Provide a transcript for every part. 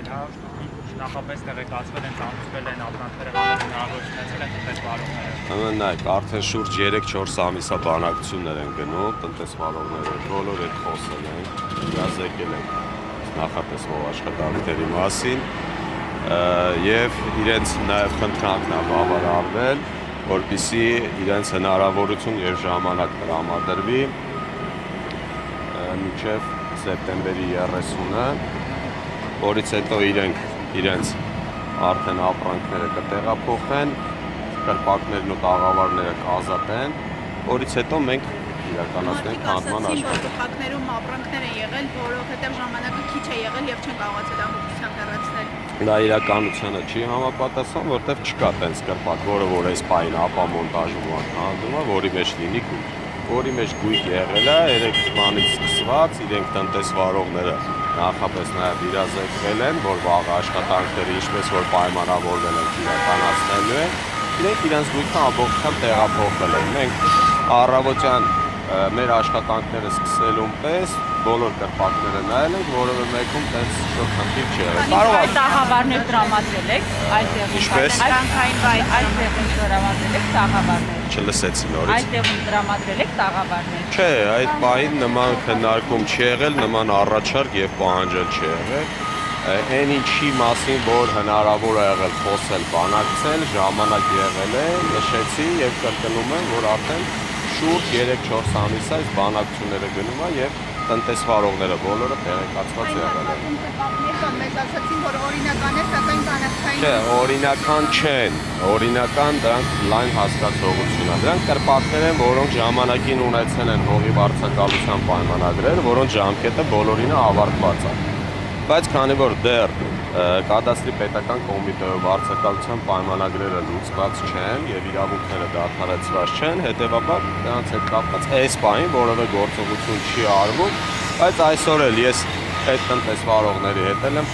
Նախապես տեղեկացվել են, ծանոթվել են ապրանքները հանել հնարավորություն ունեցել են տնտեսվարողները։ Նայեք, արդեն շուրջ 3-4 ամիսա բանակցություններ են գնում տնտեսվարողները, բոլոր հետ խոսել են, իրազեկել են նախատեսվող աշխատանքների մասին եւ իրենց նաեւ խնդրանքն է բավարարվել, որպեսզի իրենց հնարավորություն եւ ժամանակ տրամադրվի մինչեւ սեպտեմբերի 30-ը, որից հետո իրենց արդեն ապրանքները կտեղափոխեն, կրպակներն ու տաղավարները կազատեն, որից հետո մենք իրականացնենք քանդման աշխատանք։ Կրպակներում ապրանքներ են եղել, որովհետև ժամանակը քիչ է եղել եւ չեն կարողացել ամբողջությամբ հեռացնել։ Դա իրականությանը չի համապատասխան, որտեղ չկա տենց կրպակ, որ այս պահին ապամոնտաժում ու հանդում է, որի մեջ լինի գույք, որի մեջ գույք եղել է 3 բանից սկսված, իրենք տնտեսվարողները նախապես նաև իրազեկվել են, որ վաղ աշխատանքները ինչպես որ պայմանավորվել են իրականացնելու են, իրենք իրենց գույքը ամբողջությամբ տեղափոխել են։ Մենք առավոտյան մեր աշխատանքները սկսելուն պես բոլոր կրպակները նայել ենք, որովը մեկում տենց շոկ խնդիր չի եղել։ Կարող է տաղավարներ տրամադրել եք այդտեղում։ Ինչպես? Այդտեղում տրամադրել եք տաղավարներ։ Չլսեցի նորից։ Այդտեղում տրամադրել եք տաղավարներ։ Չէ, այդ պահին նման քննարկում չի եղել, նման առաջարկ եւ պահանջել չի եղել։ Այն ինչի մասին, որ հնարավոր է եղել խոսել, բանակցել, ժամանակ եղել է, նշեցի եւ կրկնում եմ, որ արդեն շուրջ 3-4 ամիս այս բանակցությունները գնում է եւ տնտեսվարողները բոլորը տեղեկացված եղել են։ Մեզ ասացին, որ օրինական է, սակայն բանակցային։ Չէ, օրինական չեն։ Օրինական դրանք լայն հասկացողություն է։ Դրանք կրպակներ են, որոնք ժամանակին ունեցել են հողի վարձակալության պայմանագրեր, որոնց ժամկետը բոլորինը ավարտված է։ Բայց քանի որ դեռ կադաստրի պետական կոմիտեով վարձակալության պայմանագրերը լուծված չեն եւ իրավունքները դադարեցված չեն, հետեւաբար դրանց հետ կապված այս պահին որևէ գործողություն չի արվում, բայց այսօր էլ ես այդ տնտեսվարողների հետ եմ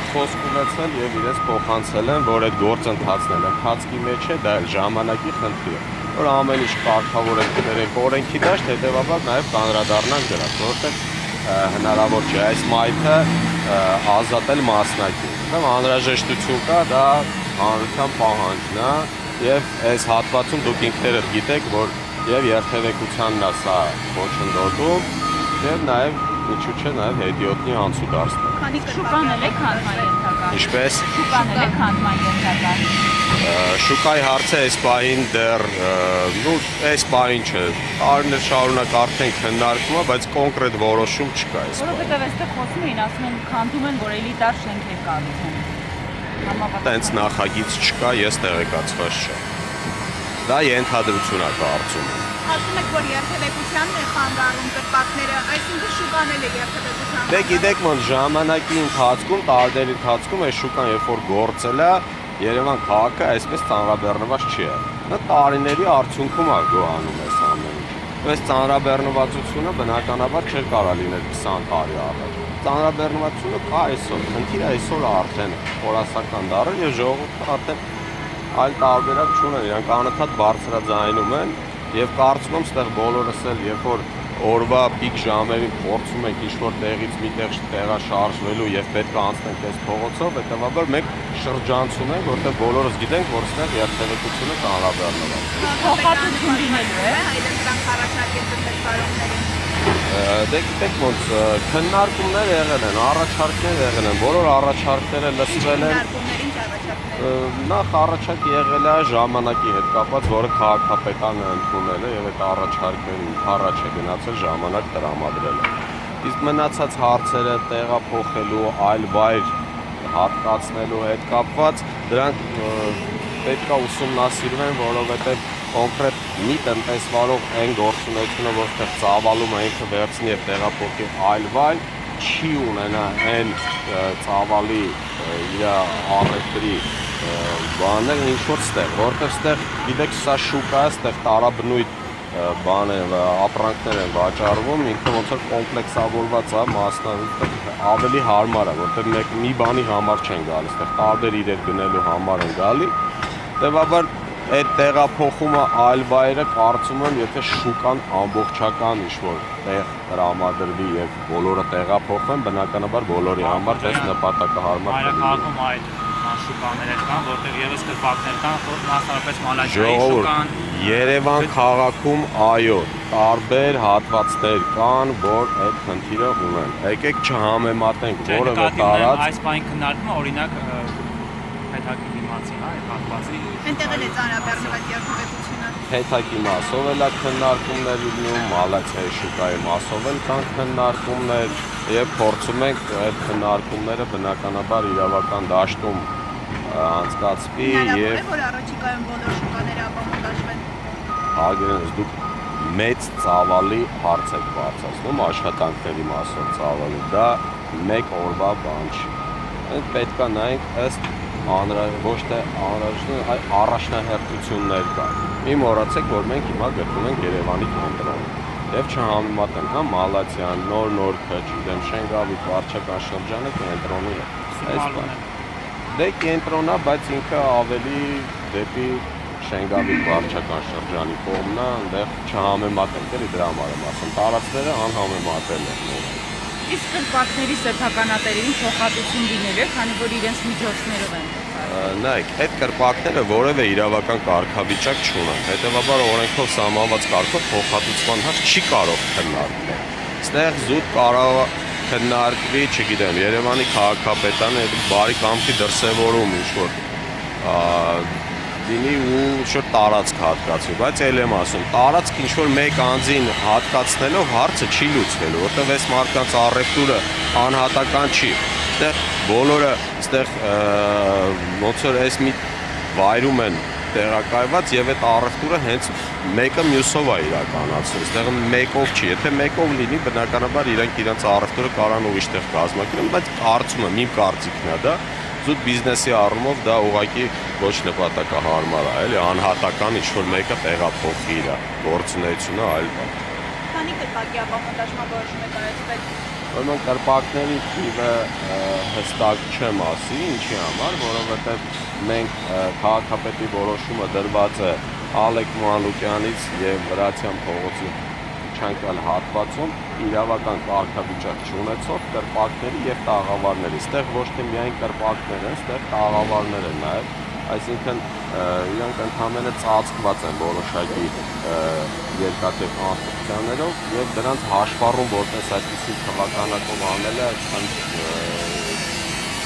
խոսք ունեցել եւ իրենց փոխանցել են, որ այդ գործընթացն է ընթացքի մեջ է, դա ժամանակի խնդիր է, որ ամեն ինչ կարգավոր ենք դրենք օրենքի դաշտ, հետեւաբար նաեւ կանրադառնանք դրան, որովհետեւ հնարավոր չէ այս մայթը ազատել մասնակի։ Ուրեմն անհրաժեշտություն կա, դա հանրության պահանջն է եւ այս հատվածում դուք ինքներդ գիտեք, որ եւ երթևեկությանն է սա ոչնդոտում եւ նաեւ ինչու՞ չէ նաեւ հետիոտնի անցուդարձն է։ Քանի Շուկան էլ է քանդման ենթակա։ Ինչպես Շուկան էլ է քանդման ենթակա։ շուկայի հարցը այս պահին դեռ այս պահին չէ։ Տարիներ շարունակ արդեն քննարկվում է, բայց կոնկրետ որոշում չկա այս պահին։ Որովհետև այստեղ խոսում էին, ասում են քանդում են, որ էլիտար շենք է կառուցում։ Տենց նախագիծ չկա, ես տեղեկացված չեմ։ Դա ենթադրություն է կարծում եմ։ Ասում եք, որ երթևեկությանն է խանգարում կրպակները, այսինքն շուկան էլ է երթևեկության։ Դե գիտեք, ոնց ժամանակի ընթացքում, տարիների ընթացքում այս շուկան երբ որ գործել է, Երևան քաղաքը այսպես ծանրաբեռնված չի եղել։ Դա տարիների արդյունքում է գոհանում այս ամեն ինչը։ Այս ծանրաբեռնվածությունը բնականաբար չէր կարող լինել 20 տարի առաջ։ Ծանրաբեռնվածությունը կա այսօր, խնդիրը այսօր արդեն խորասական դառել եւ ժողովուրդը արդեն այլ տարբերակ չունեն, իրանք անընդհատ բարձրաձայնում են եւ կարծում եմ, ստեղ բոլորս էլ երբ որ օրվա պիկ ժամերին փորձում ենք ինչ-որ տեղից միտեղ տեղաշարժվելու եւ պետք է անցնենք այս փողոցով, հետեւաբար մենք շրջանցում ենք, որտեղ բոլորս գիտենք, որ ստեղ երթևեկությունը ծանրաբեռնվել է։ Փոխհատուցում լինելու է։ Այլև դրանք առաջարկել տնտեսվարողներին։ Դե գիտեք ոնց քննարկումներ եղել են, առաջարկներ եղել են, բոլոր առաջարկները լսվել են։ Քննարկումներին առաջարկներ։ Նախ առաջարկ եղել է ժամանակի հետ կապված, որը քաղաքապետարանը ընդունել է եւ այդ առաջարկներին առաջ է գնացել ժամանակ տրամադրել է։ Իսկ մնացած հարցերը տեղափոխելու, այլ վայր հատկացնելու հետ կապված, դրանք պետք է ուսումնասիրվեն, որովհետեւ կոնկրետ մի տնտեսվարող այն գործունեությունը, որտեղ ծավալում է ինքը վերցնի եւ տեղափոխի այլ վայր, չի ունենա այն ծավալի իր առևտրի բաներ ինչ որ ստեղ, որտեղ ստեղ գիտեք սա շուկա է, ստեղ տարաբնույթ բան է, ապրանքներ են վաճառվում, ինքը ոնց որ կոմպլեքսավորված է, մասնավորապես ավելի հարմար է, որտեղ մի բանի համար չեն գալիս, ստեղ տարբեր իրեր գնելու համար են գալի։ Տեվաբար այդ տեղափոխումը այլ վայրը կարծում եմ, եթե շուկան ամբողջական ինչ-որ տեղ տրամադրվի եւ բոլորը տեղափոխվեն, բնականաբար բոլորի համար դες նպատակահարմար Մայրաքաղաքում այլ շուկաներ կան, որտեղ եւս կրպակներ կան, մասնավորապես Մալայիայի ժողովուրդ, շուկան։ Երևան քաղաքում այո, տարբեր հատվածներ կան, որ այդ խնդիրը ունեն։ Եկեք չհամեմատենք որևէ տարած Այս բանի քննարկումը օրինակ հետագի դիմացի, հա, այդ հատվածի։ Այնտեղ էլ է ծանրաբեռնված երթուղետությունը։ Փեթակի մասով էլ է քննարկումներ լինում, Մալացիայի շուկայի մասով էլ կան քննարկումներ եւ փորձում ենք այդ քննարկումները բնականաբար իրավական դաշտում անցկացվի Հնարավոր է, եւ որ առաջիկայում բոլոր շուկաները ապամոնտաժվեն։ հարգանք դուք մեծ ծավալի հարց եք բարձրացնում աշխատանքների մասով ծավալի, դա մեկ օրվա բան չի։ Մենք պետք է նայենք ըստ ոչ թե անհրաժեշտ, այլ առաջնահերթություններ կա։ Մի մոռացեք, որ մենք հիմա գտնվում ենք Երևանի կենտրոնում եւ չհամեմատենք հա Մալացիան, Նոր-Նորքը, չգիտեմ, Շենգավիթ, Վարչական շրջանը կենտրոնի է։ Դե կենտրոնա, բայց ինքը ավելի դեպի Շենգավիթ վարչական շրջանի կողմն է, այնտեղ չհամեմատենք էլի դրա համար եմ ասում, տարածքները անհամեմատել են։ Իսկ կրպակների սեփականատերերին փոխհատուցում դիմել է, քանի որ իրենց միջոցներով են։ Նայեք, այդ կրպակները որևէ իրավական կարգավիճակ չունեն, հետևաբար օրենքով սահմանված կարգով փոխհատուցման հարց չի կարող քննարկվել։ Այստեղ զուտ կարող քննարկվի, չգիտեմ, Երևանի քաղաքապետարանը բարի կամքի դրսևորում ինչ-որ դինի ու ինչ-որ տարածք հատկացվի, բայց էլ եմ ասում, տարածք ինչ-որ մեկ անձին հատկացնելով հարցը չի լուծվելու, որտեղ այս մարդկանց առևտուրը անհատական չի։ Այստեղ բոլորը, այստեղ ոնց որ այս մի վայրում են տեղակայված եւ այդ առևտուրը հենց մեկը մյուսով է իրականացնում։ Այստեղ մեկով չի, եթե մեկով լինի, բնականաբար իրենք իրենց առևտուրը կարան ուրիշ տեղ կազմակերպեն, բայց կարծում եմ, իմ կարծիքն է դա, զուտ բիզնեսի առումով դա ուղղակի ոչ նպատակահարմար է, էլի անհատական ինչ-որ մեկը տեղափոխի իր գործունեությունը այլ բան։ Քանի կրպակի ապամոնտաժման որոշում է կայացվել։ Ուրեմն կրպակների թիվը հստակ չեմ ասի, ինչի համար, որովհետև մենք քաղաքապետի որոշումը դրված է Ալեք Մանուկյանից եւ Վրացյան փողոցի չանկալ հատվածում իրավական կարգավիճակ չունեցող կրպակների եւ տաղավարների։ Այստեղ ոչ թե միայն կրպակներ են, այստեղ տաղավարներ են նաեւ, այսինքն իրանք ընդհանրապես ծածկված են որոշակի երկաթև կոնստրուկցիաներով եւ դրանց հաշվառում որպես այսպիսի թվականակով անելը այդքան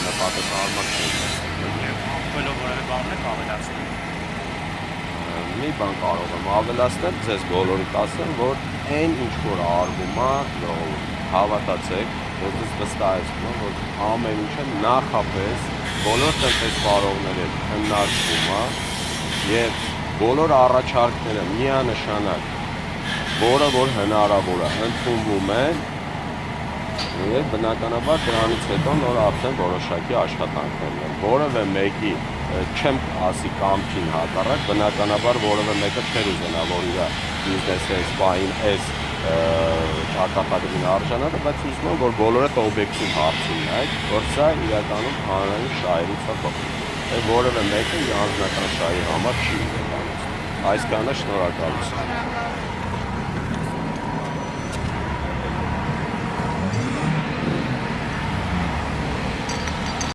նպատակահարմար չէ։ Ապելով որևէ բան եք ավելացնել։ Մի բան կարող եմ ավելացնել, ձեզ բոլորիդ ասեմ, որ այն ինչ որ արվում է, հավատացեք, որ դες վստահեցնում եմ, որ ամեն ինչը նախապես բոլոր տնտեսվարողների հետ քննարկվում է եւ բոլոր առաջարկները միանշանակ, որը որ հնարավոր է, ընդունվում է եւ բնականաբար դրանից հետո նոր արդեն որոշակի աշխատանքներ են, որևէ մեկի չեմ ասի կամքին հակառակ, բնականաբար որևէ մեկը չէր ուզենա, որ իր բիզնեսը սպային այս ճակատագրին արժանանա, բայց ուզում եմ, որ բոլորը օբյեկտիվ հարցին նայեք, որ սա իրականում հանրային շահերից է փոխվում։ Որևէ մեկը իր անձնական շահի համար չի իրականացնում։ Այսքանը շնորհակալություն։